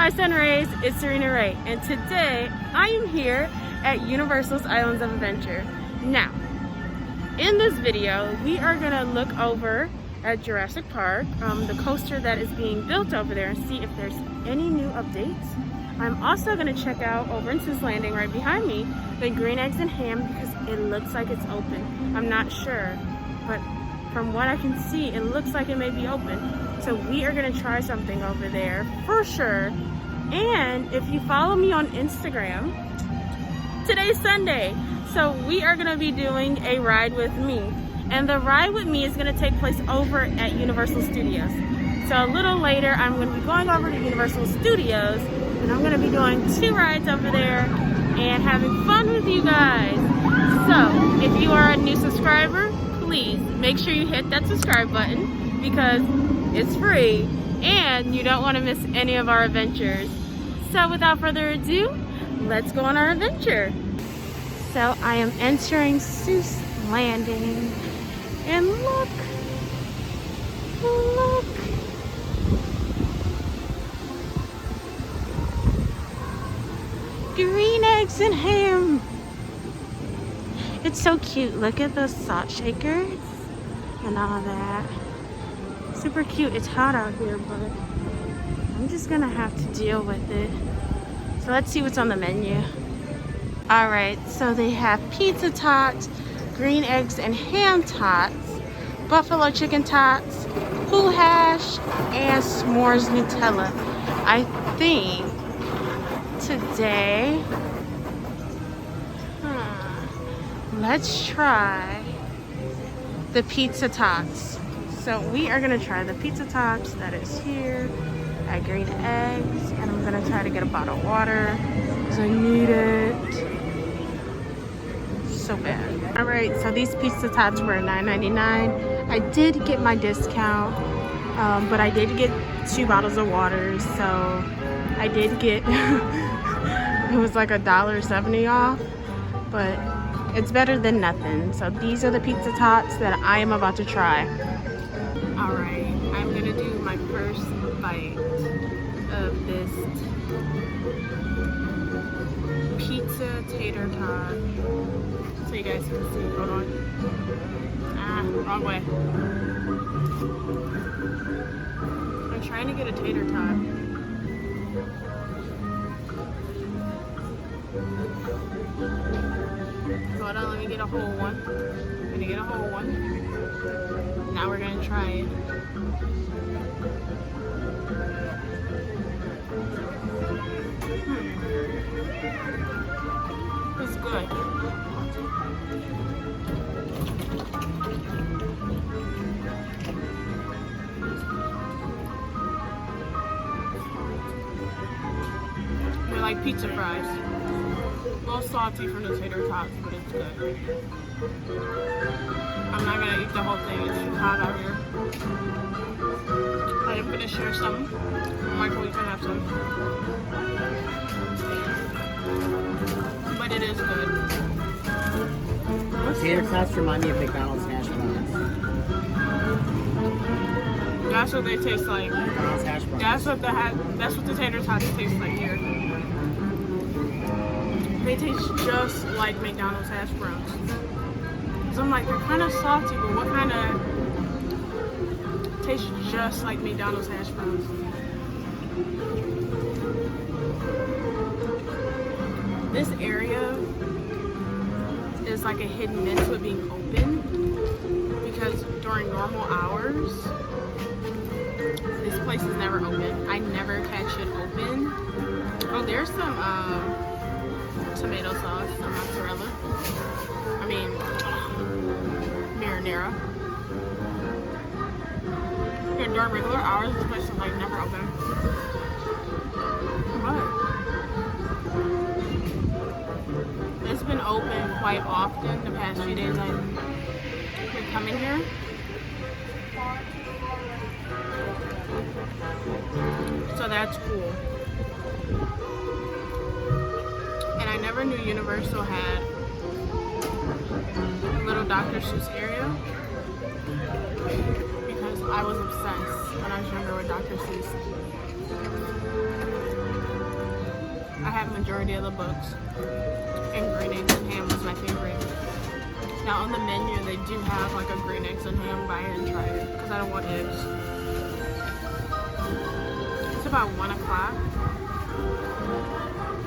Hi Sunraes, it's Sunrae, and today I am here at Universal's Islands of Adventure. Now, in this video, we are gonna look over at Jurassic Park, the coaster that is being built over there, and see if there's any new updates. I'm also gonna check out over in Sis Landing right behind me, the Green Eggs and Ham, because it looks like it's open. I'm not sure, but from what I can see, it looks like it may be open. So we are gonna try something over there for sure. And if you follow me on Instagram, today's Sunday. So we are gonna be doing a ride with me. And the ride with me is gonna take place over at Universal Studios. So a little later, I'm gonna be going over to Universal Studios and I'm gonna be doing 2 rides over there and having fun with you guys. So if you are a new subscriber, please make sure you hit that subscribe button because it's free and you don't want to miss any of our adventures. So without further ado, let's go on our adventure. So I am entering Sis Landing and look, Green Eggs and Ham. It's so cute. Look at the salt shakers and all that. Super cute. It's hot out here, but I'm just gonna have to deal with it. So let's see what's on the menu. All right, so they have pizza tots, green eggs and ham tots, buffalo chicken tots, pool hash, and s'mores Nutella. I think today, let's try the pizza tots. So we are gonna try the pizza tots that is here at Green Eggs, and I'm gonna try to get a bottle of water because I need it so bad. All right, so these pizza tots were $9.99. I did get my discount, but I did get 2 bottles of water, so I did get it was like $1.70 off, but it's better than nothing. So these are the pizza tots that I am about to try. All right, I'm gonna do my first bite of this pizza tater tot. So you guys can see, hold on. Wrong way. I'm trying to get a tater tot. Hold on, let me get a whole one. I'm gonna get a whole one. Now we're gonna try it. It's good. They're like pizza fries. A little salty from the tater tots, but it's good. I'm not gonna eat the whole thing, it's too hot out here. I'm gonna share some. Michael, you can have some. But it is good. Tater tots remind me of McDonald's hash browns. That's what they taste like. McDonald's hash browns. That's what the tater tots taste like here. They taste just like McDonald's hash browns. So I'm like, they're kind of salty, but what kind of tastes just like McDonald's hash browns? This area is like a hit and miss with being open because during normal hours, this place is never open. I never catch it open. Oh, there's some tomato sauce, some mozzarella. I mean, marinara. Yeah, during regular hours, this place is like never open. But it's been open quite often the past few days I've been coming here. So that's cool. And I never knew Universal had a little Dr. Seuss area because I was obsessed when I was younger with Dr. Seuss. I have majority of the books, and green eggs and ham was my favorite. Now on the menu they do have like a green eggs and ham. Buy it and try it because I don't want eggs. It's about 1 o'clock.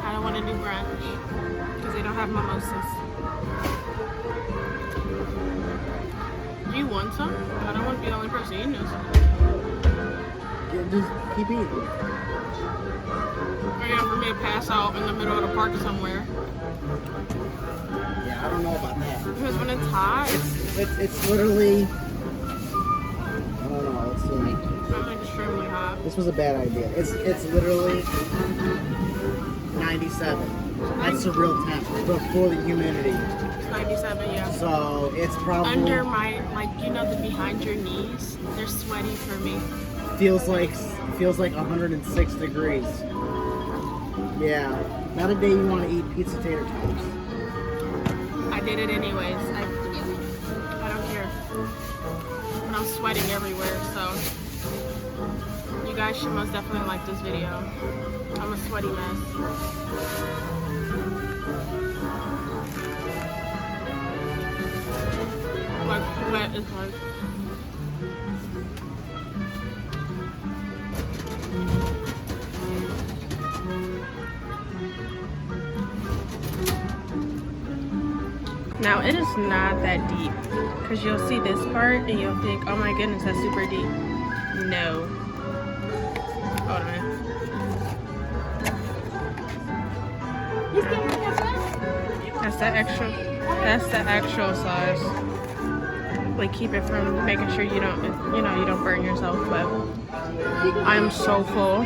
I don't want to do brunch because they don't have mimosas. Do you want some? I don't want to be the only person eating this. Yeah, just keep eating. Or you know, for me to pass out in the middle of the park somewhere. Yeah, I don't know about that. Because when it's hot, It's literally. I don't know. Let's see. I'm extremely hot. This was a bad idea. It's literally 97. That's the real temp before the humidity. 97, yeah. So it's probably Under my, like, you know, the behind your knees, they're sweaty for me. feels like 106 degrees. Yeah, not a day you want to eat pizza tater tots. I did it anyways. I don't care. But I'm sweating everywhere, so you guys should most definitely like this video. I'm a sweaty mess. Like, wet is like. Now it is not that deep because you'll see this part and you'll think, oh my goodness, that's super deep. No. Hold on. That's the actual size. Like, keep it from making sure you don't, you don't burn yourself, but I'm so full.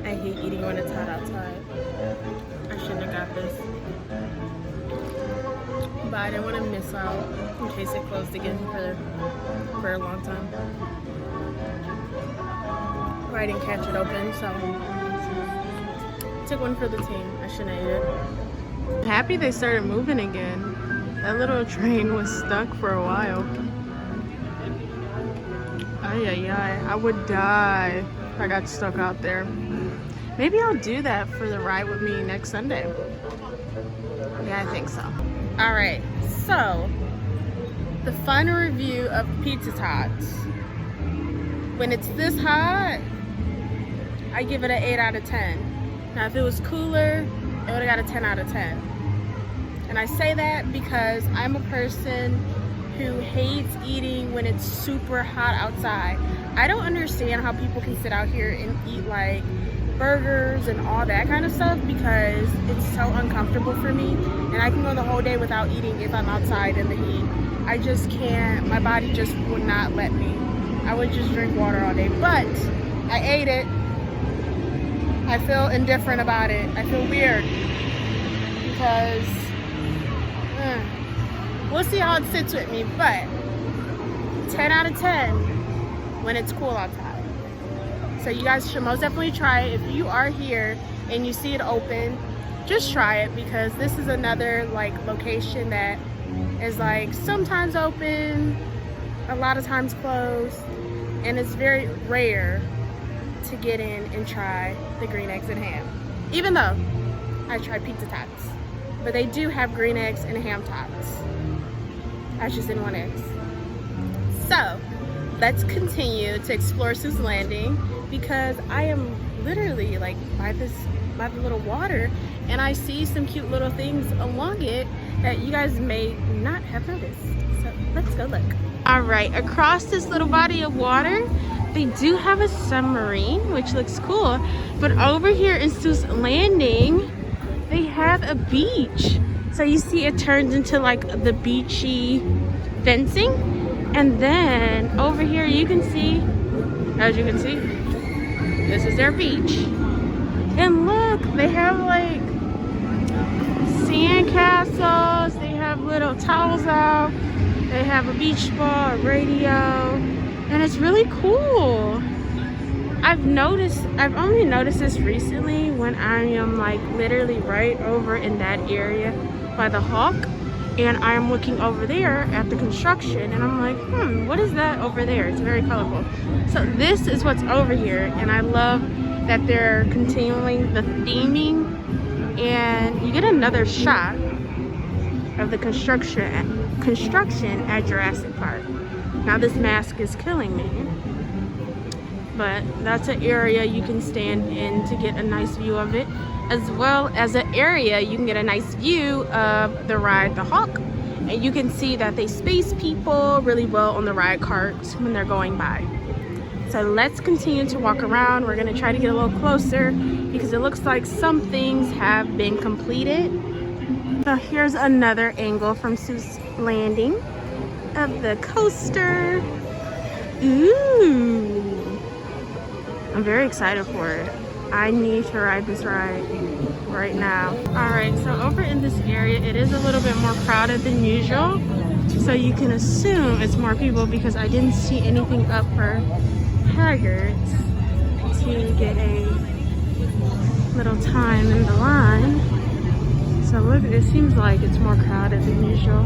I hate eating when it's hot outside. I shouldn't have got this. But I didn't want to miss out in case it closed again for a long time. Or I didn't catch it open, so took one for the team. I shouldn't have ate it. I'm happy they started moving again. That little train was stuck for a while. Ay, I would die if I got stuck out there. Maybe I'll do that for the ride with me next Sunday. Yeah, I think so. All right, so the final review of Pizza Tots. When it's this hot, I give it an 8 out of 10. Now, if it was cooler, it would have got a 10 out of 10. And I say that because I'm a person who hates eating when it's super hot outside. I don't understand how people can sit out here and eat like burgers and all that kind of stuff because it's so uncomfortable for me, and I can go the whole day without eating if I'm outside in the heat. I just can't. My body just would not let me. I would just drink water all day, but I ate it. I feel indifferent about it. I feel weird because we'll see how it sits with me, but 10 out of 10 when it's cool outside. So you guys should most definitely try it. If you are here and you see it open, just try it because this is another like location that is like sometimes open, a lot of times closed, and it's very rare to get in and try the green eggs and ham. Even though I tried Pizza Tots, but they do have green eggs and ham tots. I just didn't want eggs. So let's continue to explore Sue's Landing because I am literally like by the little water, and I see some cute little things along it that you guys may not have noticed. So let's go look. All right, across this little body of water, they do have a submarine, which looks cool. But over here in Sue's Landing, they have a beach. So you see it turns into like the beachy fencing. And then over here you can see, as you can see, this is their beach. And look, they have like sand castles, they have little towels out, they have a beach ball, a radio, and it's really cool. I've only noticed this recently when I am like literally right over in that area by the Hawk. And I'm looking over there at the construction, and I'm like, what is that over there? It's very colorful. So this is what's over here, and I love that they're continuing the theming, and you get another shot of the construction at Jurassic Park. Now this mask is killing me, but that's an area you can stand in to get a nice view of it, as well as an area you can get a nice view of the ride, the Hawk, and you can see that they space people really well on the ride carts when they're going by. So let's continue to walk around. We're gonna try to get a little closer because it looks like some things have been completed. So here's another angle from Sue's landing of the coaster. Ooh, I'm very excited for it. I need to ride this ride right now. All right, so over in this area, it is a little bit more crowded than usual. So you can assume it's more people because I didn't see anything up for haggards to get a little time in the line. So look, it seems like it's more crowded than usual.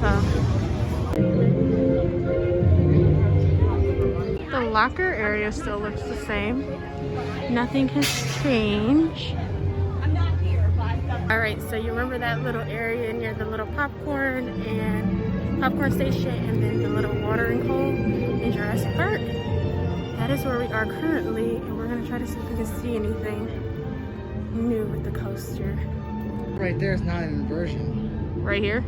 So the locker area still looks the same. Nothing has changed. All right, so you remember that little area near the little popcorn station and then the little watering hole in Jurassic Park? That is where we are currently, and we're gonna try to see if we can see anything new with the coaster. Right there is not an inversion. Right here?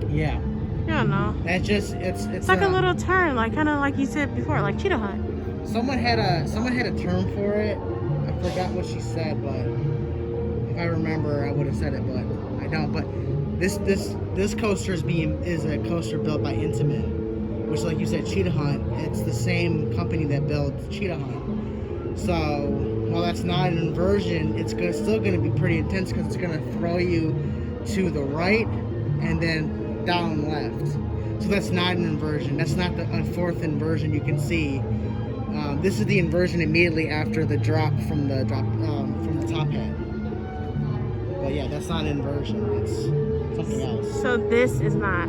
Yeah. Yeah, no. That's just it's like a little turn, like kind of like you said before, like Cheetah Hunt. Someone had a term for it. I forgot what she said, but if I remember, I would have said it, but I don't. But this coaster is a coaster built by Intamin, which, like you said, Cheetah Hunt. It's the same company that built Cheetah Hunt. So while that's not an inversion, it's still going to be pretty intense because it's going to throw you to the right and then down left. So that's not an inversion. That's not a fourth inversion you can see. This is the inversion immediately after the drop from the top hat. But yeah, that's not an inversion. It's something else. So this is not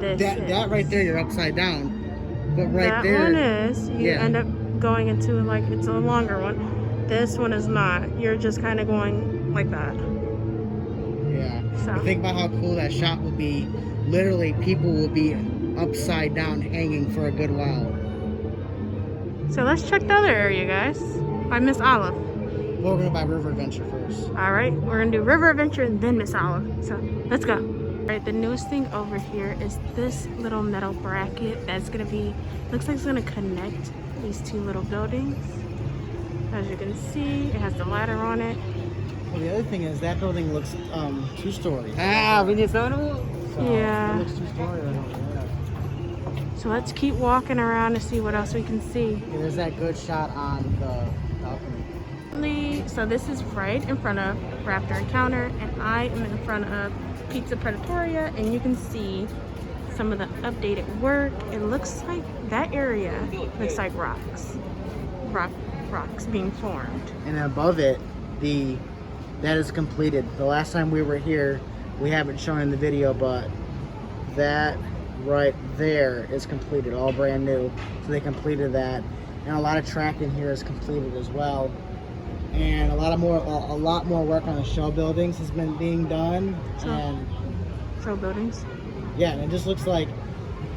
this. That right there, you're upside down. But right that there, one is. You end up going into like it's a longer one. This one is not. You're just kind of going like that. Yeah. So think about how cool that shot will be. Literally, people will be upside down hanging for a good while. So let's check the other area, guys. By Miss Olive. Well, we're gonna buy River Adventure first. All right, we're gonna do River Adventure and then Miss Olive. So let's go. All right, the newest thing over here is this little metal bracket that's gonna be, looks like it's gonna connect these two little buildings. As you can see, it has the ladder on it. Well, the other thing is that building looks two-story. Ah, we need some. Yeah. It looks two-story right over there. So let's keep walking around to see what else we can see. Yeah, there's that good shot on the balcony. So this is right in front of Raptor Encounter, and I am in front of Pizza Predatoria, and you can see some of the updated work. It looks like that area looks like rocks being formed. And above it, that is completed. The last time we were here, we haven't shown in the video, but that right there is completed, all brand new. So they completed that, and a lot of track in here is completed as well. And a lot more work on the show buildings has been being done. Show buildings. Yeah, and it just looks like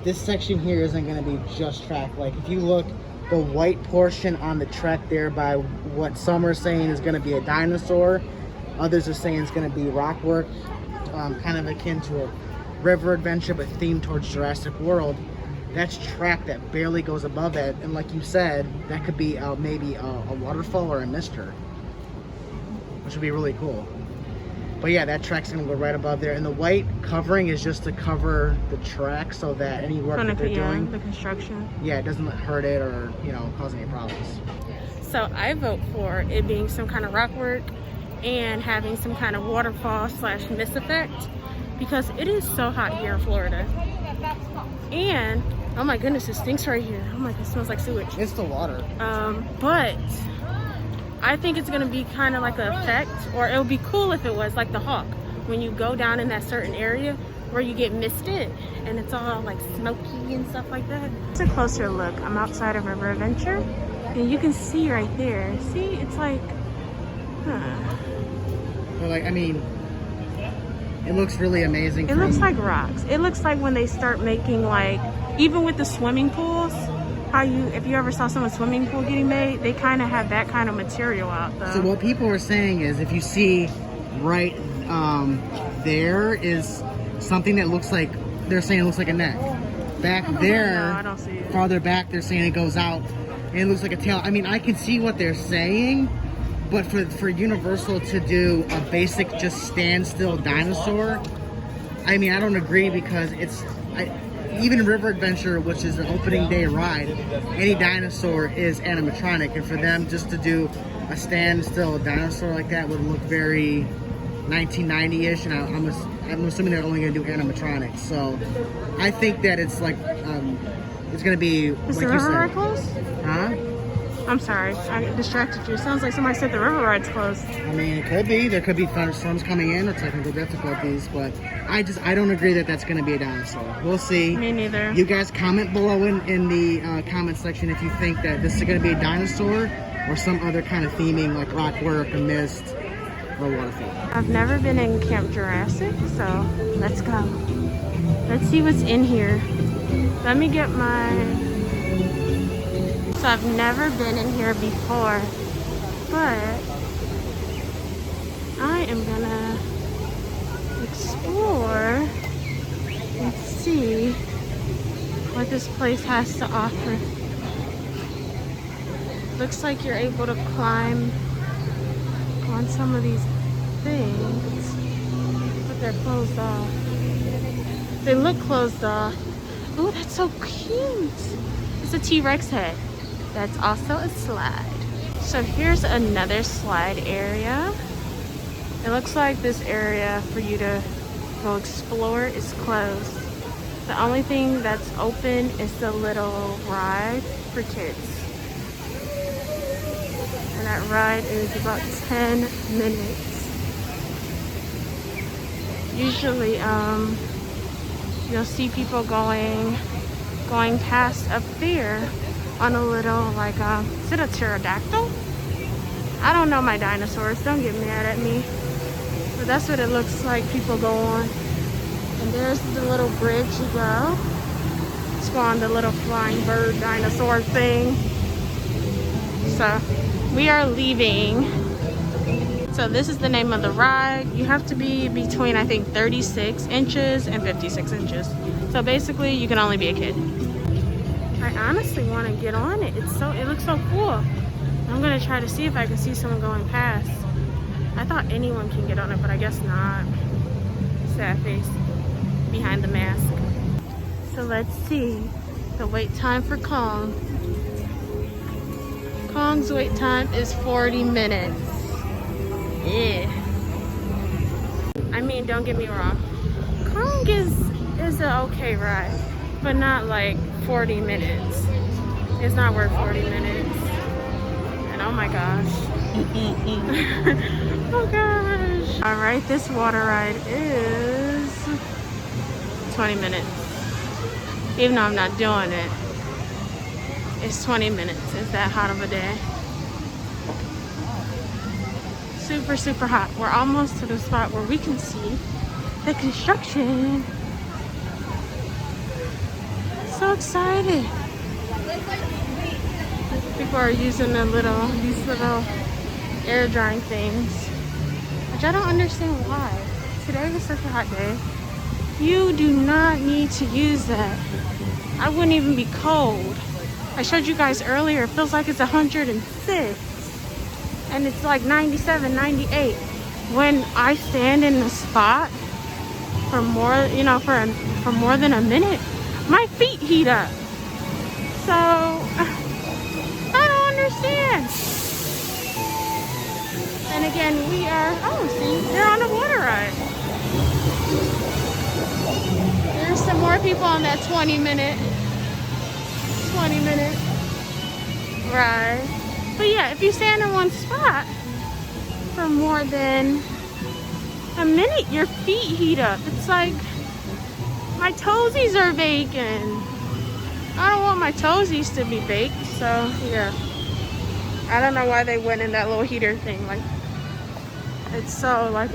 this section here isn't going to be just track. Like if you look, the white portion on the track there by what some are saying is going to be a dinosaur, others are saying it's going to be rock work, kind of akin to a River Adventure but themed towards Jurassic World. That's track that barely goes above it, and like you said, that could be maybe a waterfall or a mister, which would be really cool. But yeah, that track's gonna go right above there, and the white covering is just to cover the track so that any work that they're doing, the construction, it doesn't hurt it or cause any problems. So I vote for it being some kind of rock work and having some kind of waterfall / mist effect, because it is so hot here in Florida. And oh my goodness, it stinks right here. Oh my god, it smells like sewage. It's the water. But I think it's gonna be kind of like an effect, or it would be cool if it was like the Hawk, when you go down in that certain area where you get misted and it's all like smoky and stuff like that. It's a closer look. I'm outside of River Adventure and you can see right there. See, it's like, But like, I mean, it looks really amazing. It looks like rocks. It looks like when they start making like, even with the swimming pools, how you, if you ever saw someone's swimming pool getting made, they kind of have that kind of material out though. So what people are saying is, if you see right there is something that looks like, they're saying it looks like a neck. Back there, no, I don't see it. Farther back, they're saying it goes out and it looks like a tail. I mean, I can see what they're saying, but for Universal to do a basic just standstill dinosaur, I mean, I don't agree, because it's, even River Adventure, which is an opening day ride, any dinosaur is animatronic, and for them just to do a standstill dinosaur like that would look very 1990-ish, and I'm assuming they're only going to do animatronics. So I think that it's like it's going to be Is like the you river said. ride closed? Huh? I'm sorry, I distracted you. Sounds like somebody said the river ride's closed. I mean, it could be. There could be thunderstorms coming in or technical difficulties, but I don't agree that that's going to be a dinosaur. We'll see. Me neither. You guys comment below in the comment section if you think that this is going to be a dinosaur or some other kind of theming like rockwork, a mist, or waterfall. I've never been in Camp Jurassic, so let's go. Let's see what's in here. Let me get my... So I've never been in here before, but I am gonna explore and see what this place has to offer. Looks like you're able to climb on some of these things, but they're closed off. They look closed off. Oh, that's so cute. It's a T-Rex head. That's also a slide. So here's another slide area. It looks like this area for you to go explore is closed. The only thing that's open is the little ride for kids. And that ride is about 10 minutes. Usually, you'll see people going past up there on a little, like, is it a pterodactyl? I don't know my dinosaurs, don't get mad at me. But that's what it looks like people go on. And there's the little bridge you go. Let's go on the little flying bird dinosaur thing. So, we are leaving. So this is the name of the ride. You have to be between, I think, 36 inches and 56 inches. So basically, you can only be a kid. I honestly want to get on it. It looks so cool. I'm gonna try to see if I can see someone going past. I thought anyone can get on it, but I guess not. Sad face behind the mask. So let's see the wait time for Kong. Kong's wait time is 40 minutes. Yeah. I mean, don't get me wrong. Kong is an okay ride, but not like 40 minutes. It's not worth 40 minutes. And oh my gosh. Oh gosh. All right, this water ride is 20 minutes. Even though I'm not doing it, it's 20 minutes. It's that hot of a day. Super, super hot. We're almost to the spot where we can see the construction. So excited. People are using these little air drying things, which I don't understand why. Today is such a hot day. You do not need to use that. I wouldn't even be cold. I showed you guys earlier, it feels like it's 106 and it's like 97, 98. When I stand in the spot for more, for more than a minute, my feet heat up. So I don't understand. And again, we are, oh, see, they're on a water ride. There's some more people on that 20 minute ride. But yeah, if you stand in one spot for more than The minute your feet heat up, it's like my toesies are baking. I don't want my toesies to be baked, so yeah. I don't know why they went in that little heater thing. Like, it's so like,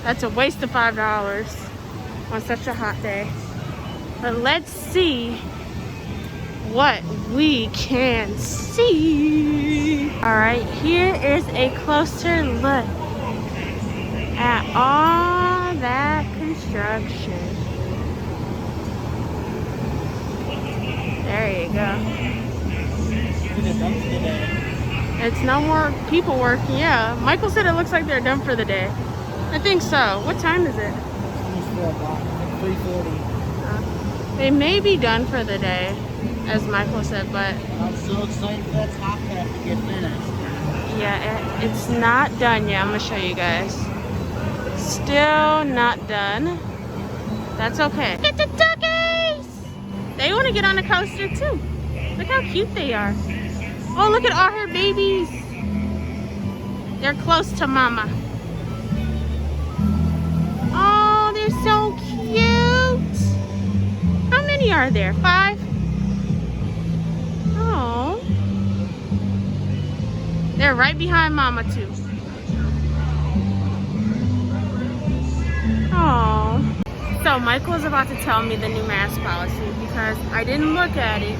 that's a waste of $5 on such a hot day. But let's see what we can see. All right, here is a closer look at all that construction. There you go. It's no more people working. Yeah, Michael said it looks like they're done for the day. I think so. What time is it? Almost 4 o'clock, 3:40. They may be done for the day, as Michael said, but I'm so excited for that top half to get finished. yeah, it's not done yet. I'm gonna show you guys. Still not done. That's okay. Look at the duckies! They want to get on the coaster too. Look how cute they are. Oh, look at all her babies. They're close to mama. Oh, they're so cute. How many are there? 5? Oh. They're right behind mama too. Oh. So Michael was about to tell me the new mask policy because I didn't look at it,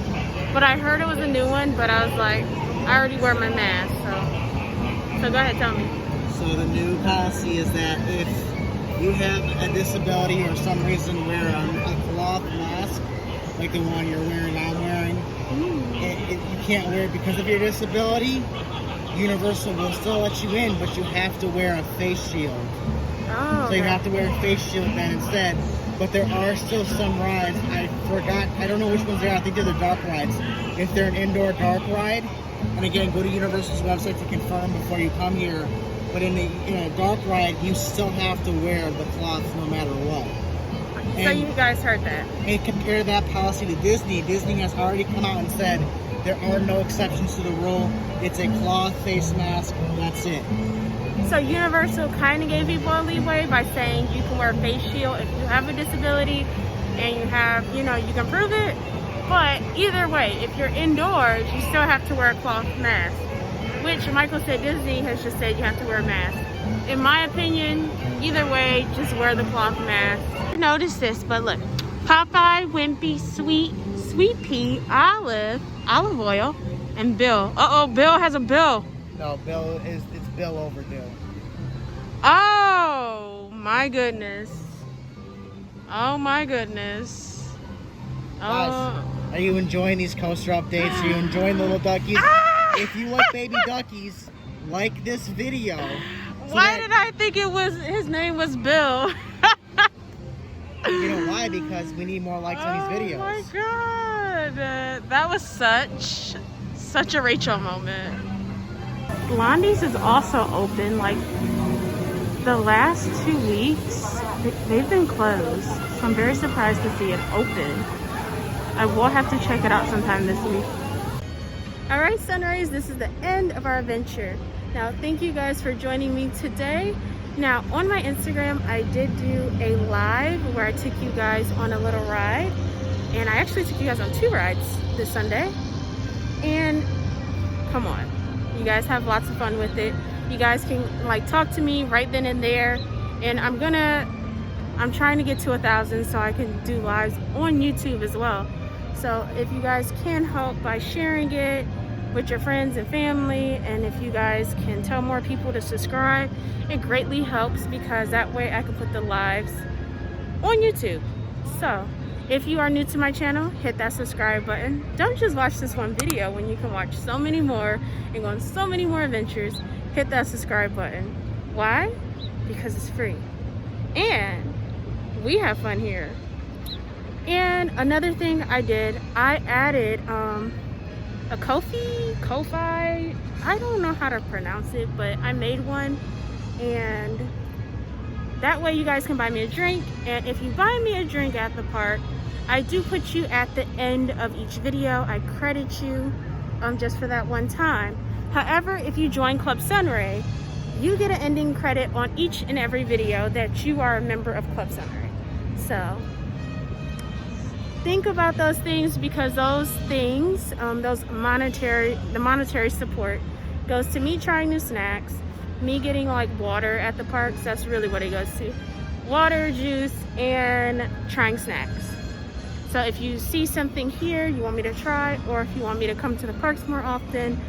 but I heard it was a new one, but I was like, I already wear my mask, so go ahead, tell me. So the new policy is that if you have a disability or some reason wear a cloth mask, like the one you're wearing, I'm wearing, you can't wear it because of your disability. Universal will still let you in, but you have to wear a face shield. Oh, so you have to wear a face shield then instead. But there are still some rides. I forgot. I don't know which ones they are. I think they're the dark rides. If they're an indoor dark ride, and again, go to Universal's website to confirm before you come here. But in a dark ride, you still have to wear the cloth no matter what. So you guys heard that. And compare that policy to Disney. Disney has already come out and said there are no exceptions to the rule. It's a cloth face mask. That's it. So Universal kind of gave people a leeway by saying you can wear a face shield if you have a disability and you have, you can prove it. But either way, if you're indoors, you still have to wear a cloth mask, which Michael said Disney has just said you have to wear a mask. In my opinion, either way, just wear the cloth mask. Notice this, but look, Popeye, Wimpy, Sweet Pea, Olive Oil, and Bill. Uh-oh, Bill has a bill. No, it's Bill overdue. Oh my goodness. Oh my goodness. Guys, are you enjoying these coaster updates? Are you enjoying the little duckies? If you like baby duckies, like this video. Why did I think his name was Bill? You know why? Because we need more likes on these videos. Oh my god. That was such a Rachel moment. Blondie's is also open. Like the last 2 weeks, they've been closed. So I'm very surprised to see it open. I will have to check it out sometime this week. All right, Sunraes, this is the end of our adventure. Now, thank you guys for joining me today. Now, on my Instagram, I did do a live where I took you guys on a little ride. And I actually took you guys on 2 rides this Sunday. And come on, you guys have lots of fun with it. You guys can talk to me right then and there. And I'm trying to get to 1,000 so I can do lives on YouTube as well. So if you guys can help by sharing it with your friends and family, and if you guys can tell more people to subscribe, it greatly helps because that way I can put the lives on YouTube. So if you are new to my channel, hit that subscribe button. Don't just watch this one video when you can watch so many more and go on so many more adventures. Hit that subscribe button. Why? Because it's free and we have fun here. And another thing I did, I added a Ko-fi, I don't know how to pronounce it, but I made one, and that way you guys can buy me a drink. And if you buy me a drink at the park, I do put you at the end of each video. I credit you just for that one time. However, if you join Club Sunrae, you get an ending credit on each and every video that you are a member of Club Sunrae. So think about those things, because those things, the monetary support goes to me trying new snacks, me getting like water at the parks. That's really what it goes to. Water, juice, and trying snacks. So if you see something here you want me to try, or if you want me to come to the parks more often,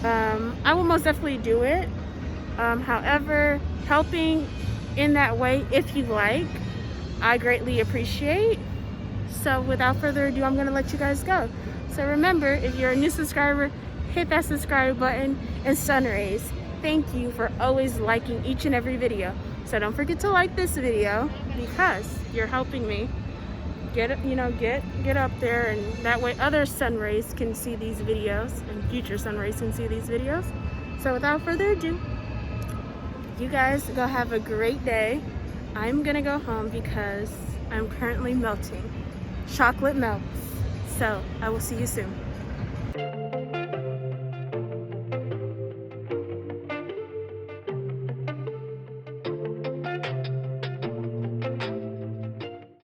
I will most definitely do it. However, helping in that way, if you like, I greatly appreciate. So without further ado, I'm gonna let you guys go. So remember, if you're a new subscriber, hit that subscribe button. And Sunraes, thank you for always liking each and every video. So don't forget to like this video, because you're helping me get up there, and that way other Sunraes can see these videos, and future Sunraes can see these videos. So without further ado, you guys go have a great day. I'm gonna go home because I'm currently melting. Chocolate melts. So I will see you soon.